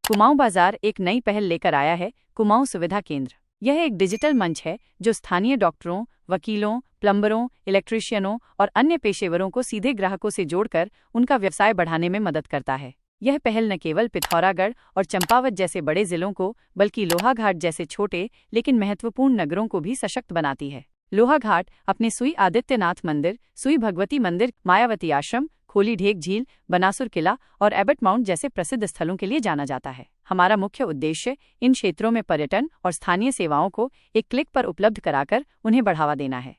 कुमाऊं बाजार एक नई पहल लेकर आया है, कुमाऊं सुविधा केंद्र। यह एक डिजिटल मंच है जो स्थानीय डॉक्टरों, वकीलों, प्लम्बरों, इलेक्ट्रीशियनों और अन्य पेशेवरों को सीधे ग्राहकों से जोड़कर उनका व्यवसाय बढ़ाने में मदद करता है। यह पहल न केवल पिथौरागढ़ और चंपावत जैसे बड़े जिलों को, बल्कि लोहाघाट जैसे छोटे लेकिन महत्वपूर्ण नगरों को भी सशक्त बनाती है। लोहाघाट अपने सुई आदित्यनाथ मंदिर, सुई भगवती मंदिर, मायावती आश्रम, खोली ढेक झील, बनासुर किला और एबट माउंट जैसे प्रसिद्ध स्थलों के लिए जाना जाता है। हमारा मुख्य उद्देश्य इन क्षेत्रों में पर्यटन और स्थानीय सेवाओं को एक क्लिक पर उपलब्ध कराकर उन्हें बढ़ावा देना है।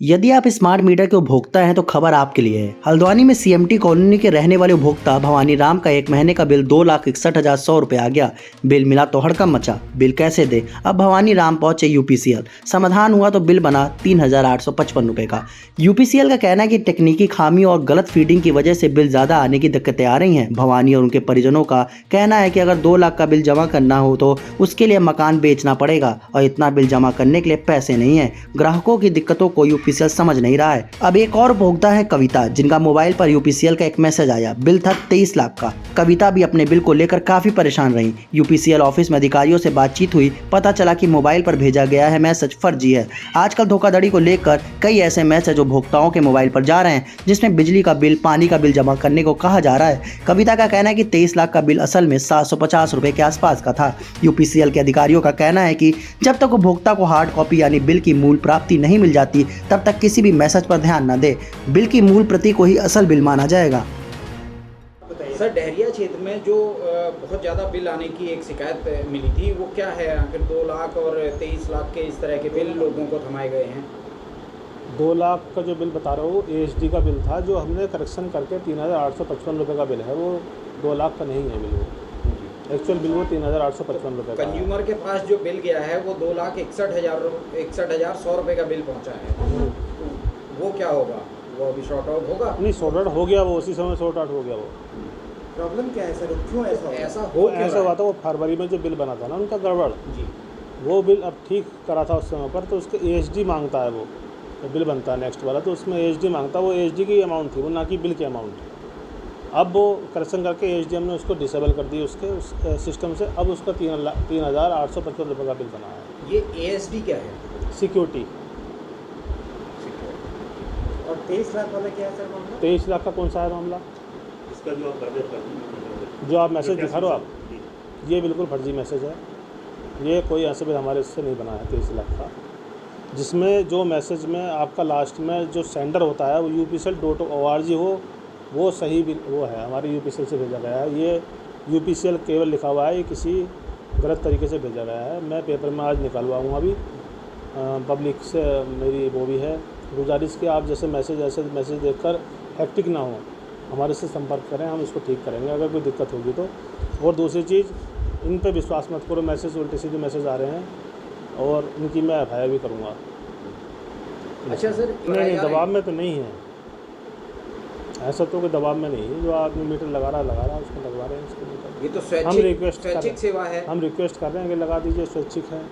यदि आप स्मार्ट मीटर के उपभोक्ता हैं तो खबर आपके लिए है। हल्द्वानी में सीएमटी कॉलोनी के रहने वाले उपभोक्ता भवानी राम का एक महीने का बिल 2,61,100 रुपये आ गया। बिल मिला तो हड़कंप मचा, बिल कैसे दे। अब भवानी राम पहुंचे यूपीसीएल। समाधान हुआ तो बिल बना 3,855 रुपये का। यूपीसीएल का कहना है कि तकनीकी खामी और गलत फीडिंग की वजह से बिल ज़्यादा आने की दिक्कतें आ रही हैं। भवानी और उनके परिजनों का कहना है कि अगर 2 लाख का बिल जमा करना हो तो उसके लिए मकान बेचना पड़ेगा और इतना बिल जमा करने के लिए पैसे नहीं है। ग्राहकों की दिक्कतों को यूपीसीएल समझ नहीं रहा है। अब एक और उपभोक्ता है कविता, जिनका मोबाइल पर यूपीसीएल का एक मैसेज आया। बिल था 23 लाख का। कविता भी अपने बिल को लेकर काफी परेशान रही। यूपीसीएल ऑफिस में अधिकारियों से बातचीत हुई, पता चला कि मोबाइल पर भेजा गया है मैसेज फर्जी है। आजकल धोखाधड़ी को लेकर कई ऐसे मैसेज उपभोक्ताओं के मोबाइल पर जा रहे हैं जिसमें बिजली का बिल, पानी का बिल जमा करने को कहा जा रहा है। कविता का कहना है कि 23 लाख का बिल असल में 750 रुपए के आसपास का था। यूपीसीएल के अधिकारियों का कहना है कि जब तक उपभोक्ता को हार्ड कॉपी यानी बिल की मूल प्राप्ति नहीं मिल जाती तब तक किसी भी मैसेज पर ध्यान न दे। बिल की मूल प्रति को ही असल बिल माना जाएगा। सर, डहरिया क्षेत्र में जो बहुत ज़्यादा बिल आने की एक शिकायत मिली थी, वो क्या है? आखिर 2 लाख और 23 लाख के इस तरह के बिल लोगों को थमाए गए हैं। 2 लाख का जो बिल बता रहा हूँ एएचडी का बिल था, जो हमने करेक्शन करके 3,855 रुपये का बिल है। वो 2 लाख का नहीं है बिल, वो एक्चुअल बिल वो 3,855 रुपये का। कंज्यूमर के पास जो बिल गया है वो 2,61,100 रुपये का बिल पहुँचा है। वो क्या होगा? वो अभी शॉर्ट आउट होगा? नहीं, शॉर्ट आउट हो गया, वो उसी समय शॉर्ट आउट हो गया। वो प्रॉब्लम क्या है सर? क्यों ऐसा हुआ था? वो फरवरी में जो बिल बना था ना उनका गड़बड़ जी, वो बिल अब ठीक करा था उस समय पर, तो उसके एएचडी मांगता है। वो तो बिल बनता है नेक्स्ट वाला, तो उसमें एएचडी मांगता है। वो एएचडी की अमाउंट थी, वो ना कि बिल की अमाउंट। अब वो करेक्शन करके एएचडी हमने उसको डिसेबल कर दी उसके उस सिस्टम से। अब उसका 3,855 रुपये का बिल बना है। ये एएचडी क्या है? सिक्योरिटी। और 23 लाख वाला क्या है सर मामला? 23 लाख का कौन सा है मामला? इसका जो आप मैसेज दिखा रहे हो आप, ये बिल्कुल फर्जी मैसेज है। ये कोई ऐसे बिल हमारे इससे नहीं बना है 23 लाख का। जिसमें जो मैसेज में आपका लास्ट में जो सेंडर होता है वो upcl.org हो, वो सही बिल वो है, हमारे यूपीसीएल से भेजा गया है। ये यूपीसीएल केवल लिखा हुआ है, ये किसी गलत तरीके से भेजा गया है। मैं पेपर में आज निकलवाऊँगा अभी। पब्लिक से मेरी वो भी है गुजारिश कि आप जैसे मैसेज देखकर हैक्टिक ना हो, हमारे से संपर्क करें, हम इसको ठीक करेंगे अगर कोई दिक्कत होगी तो। और दूसरी चीज़, इन पे विश्वास मत करो, मैसेज उल्टे सीधे मैसेज आ रहे हैं और इनकी मैं एफआईआर भी करूँगा। अच्छा सर, नहीं, दबाव में तो नहीं है, ऐसा तो कोई दबाव में नहीं है। जो आदमी मीटर लगा रहा है उसको लगवा रहे हैं इसको मीटर। ये तो स्वैच्छिक सेवा है। हम रिक्वेस्ट कर रहे हैं कि लगा दीजिए, स्वैच्छिक है।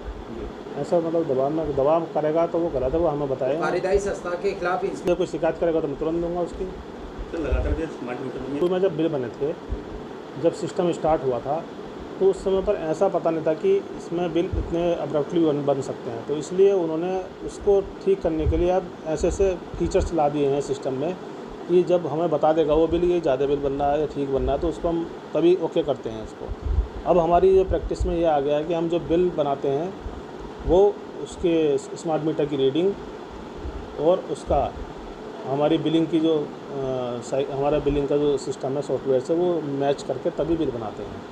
ऐसा मतलब दबाव करेगा तो वो गलत है, वो हमें बताएं। कार्यदायी संस्था के खिलाफ इसमें कोई शिकायत करेगा तो मैं तुरंत दूंगा उसकी। तो लगातार स्मार्ट मीटर तो मैं जब बिल बने थे, जब सिस्टम स्टार्ट हुआ था, तो उस समय पर ऐसा पता नहीं था कि इसमें बिल इतने अब्रप्टली बन सकते हैं। तो इसलिए उन्होंने उसको ठीक करने के लिए अब ऐसे फीचर्स ला दिए हैं सिस्टम में कि जब हमें बता देगा वो बिल ये ज़्यादा बिल बन रहा है या ठीक बन रहा है, तो उसको हम तभी ओके करते हैं इसको। अब हमारी ये प्रैक्टिस में ये आ गया है कि हम जो बिल बनाते हैं वो उसके स्मार्ट मीटर की रीडिंग और उसका हमारी बिलिंग की जो हमारा बिलिंग का जो सिस्टम है सॉफ्टवेयर से, वो मैच करके तभी बिल बनाते हैं।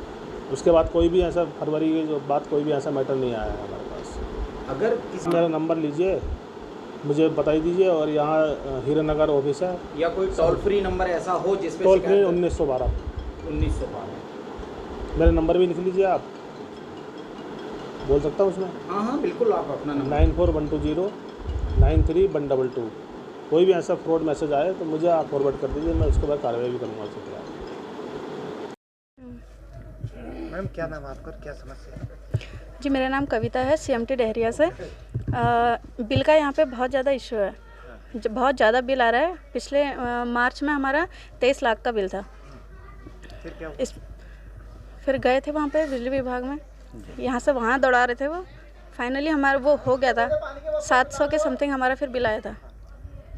उसके बाद कोई भी ऐसा फरवरी की जो बात कोई भी ऐसा मैटर नहीं आया है हमारे पास। अगर मेरा नंबर लीजिए, मुझे बताई दीजिए, और यहाँ हीरानगर ऑफिस है। या कोई टोल फ्री नंबर ऐसा हो जिस पे टोल फ्री 1912। मेरा नंबर भी लिख लीजिए, आप बोल सकता हूँ उसमें। हाँ बिल्कुल, आप अपना नंबर 9412 93 कोई भी ऐसा फ्रॉड मैसेज आए तो मुझे आप फॉरवर्ड कर दीजिए, मैं उसके बाद कार्रवाई भी करूँगा उसके खिलाफ। मैम, क्या नाम है आपका, क्या समस्या है? जी, मेरा नाम कविता है, सीएमटी डहरिया से। बिल का यहाँ पे बहुत ज़्यादा इशू है, बहुत ज़्यादा बिल आ रहा है। पिछले मार्च में हमारा 23 लाख का बिल था। फिर क्या फिर गए थे वहाँ पे बिजली विभाग में, यहाँ से वहाँ दौड़ा रहे थे वो। फाइनली हमारा वो हो गया था, 700 के समथिंग हमारा फिर बिल आया था।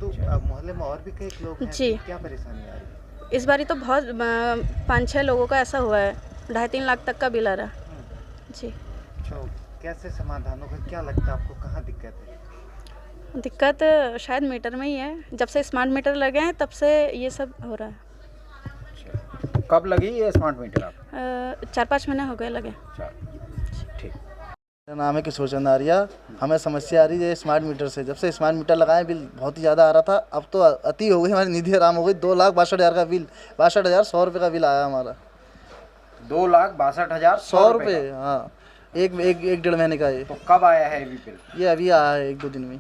तो मोहल्ले में और भी कई लोग हैं, जी। क्या परेशानी आ रही है? इस बारी तो बहुत 5-6 लोगों का ऐसा हुआ है, 2.5-3 लाख तक का बिल आ रहा है। जी। तो कैसे समाधान होगा, क्या लगता है आपको, कहाँ दिक्कत है? दिक्कत शायद मीटर में ही है, जब से स्मार्ट मीटर लगे हैं तब से ये सब हो रहा है। कब लगी ये स्मार्ट मीटर आप? 4-5 महीने हो गए लगे। ठीक। मेरा नाम है किशोर चंद आर्या। हमें समस्या आ रही है स्मार्ट मीटर से। जब से स्मार्ट मीटर लगाए बिल बहुत ही ज़्यादा आ रहा था, अब तो अति हो गई, हमारी निधि हराम हो गई। 2,62,000 का बिल, 62,100 रुपये का बिल आया हमारा। 2,62,100 रुपये, हाँ। एक डेढ़ महीने का ये। तो कब आया है ये बिल? ये अभी आया है 1-2 दिन में।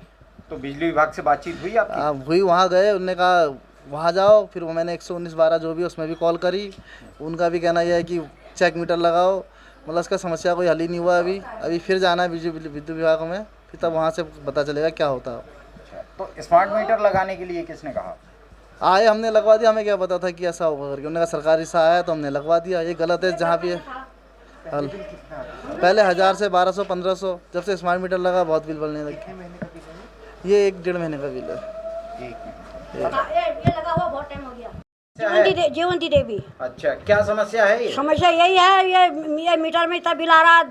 तो बिजली विभाग से बातचीत हुई आपकी? हुई, वहाँ गए, उन्होंने कहा वहाँ जाओ। फिर वो मैंने 119-12 जो भी उसमें भी कॉल करी, उनका भी कहना यह है कि चेक मीटर लगाओ। मतलब इसका समस्या कोई हल ही नहीं हुआ अभी फिर जाना है विद्युत विभाग में, फिर तब वहाँ से पता चलेगा क्या होता है। तो स्मार्ट मीटर लगाने के लिए किसने कहा? आए, हमने लगवा दिया, हमें क्या पता था कि ऐसा होगा करके। उन्होंने कहा सरकारी सा आया तो हमने लगवा दिया। ये गलत है जहाँ भी हल। पहले 1000 से 1200 1500, जब से स्मार्ट मीटर लगा बहुत बिल बनने लगे। ये 1-1.5 महीने का बिल है। ये लगा हुआ बहुत टाइम हो गया। जीवंती देवी। अच्छा, क्या समस्या है ये? समस्या यही है, ये मीटर में इतना बिल आ रहा,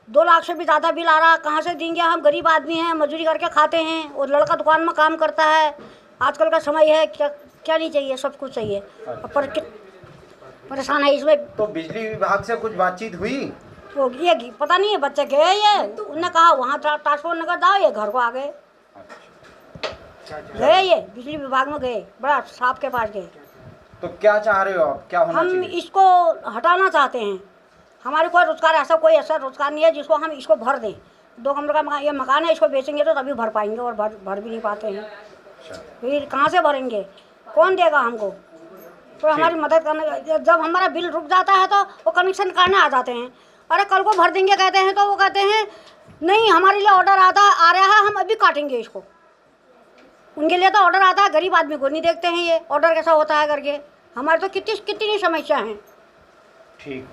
2 लाख से भी ज़्यादा बिल आ रहा। कहाँ से देंगे? हम गरीब आदमी हैं, मजदूरी करके खाते हैं, और लड़का दुकान में काम करता है। आजकल का समय है, क्या नहीं चाहिए, सब कुछ चाहिए। पर परेशान है इसमें। तो बिजली विभाग से कुछ बातचीत हुई? तो ये पता नहीं है, बच्चे गए ये, उन्होंने कहा वहाँ ट्रांसपोर्ट नगर जाओ, ये घर को आ गए। गए ये बिजली विभाग में गए, बड़ा साहब के पास गए। तो क्या चाह रहे हो आप, क्या होना हम चाहिए? इसको हटाना चाहते हैं। हमारे कोई रोजगार, ऐसा रोजगार नहीं है जिसको हम इसको भर दें। 2 कमरे का ये मकान है, इसको बेचेंगे तो तभी भर पाएंगे, और भर भी नहीं पाते हैं। फिर कहाँ से भरेंगे? कौन देगा हमको? तो हमारी मदद करने, जब हमारा बिल रुक जाता है तो वो कनेक्शन काटने आ जाते हैं। अरे कल को भर देंगे कहते हैं, तो वो कहते हैं नहीं हमारे लिए ऑर्डर आ रहा है, हम अभी काटेंगे इसको। उनके लिए तो ऑर्डर आता है, गरीब आदमी को नहीं देखते हैं ये ऑर्डर कैसा होता है करके। हमारे तो कितनी समस्या हैं। ठीक।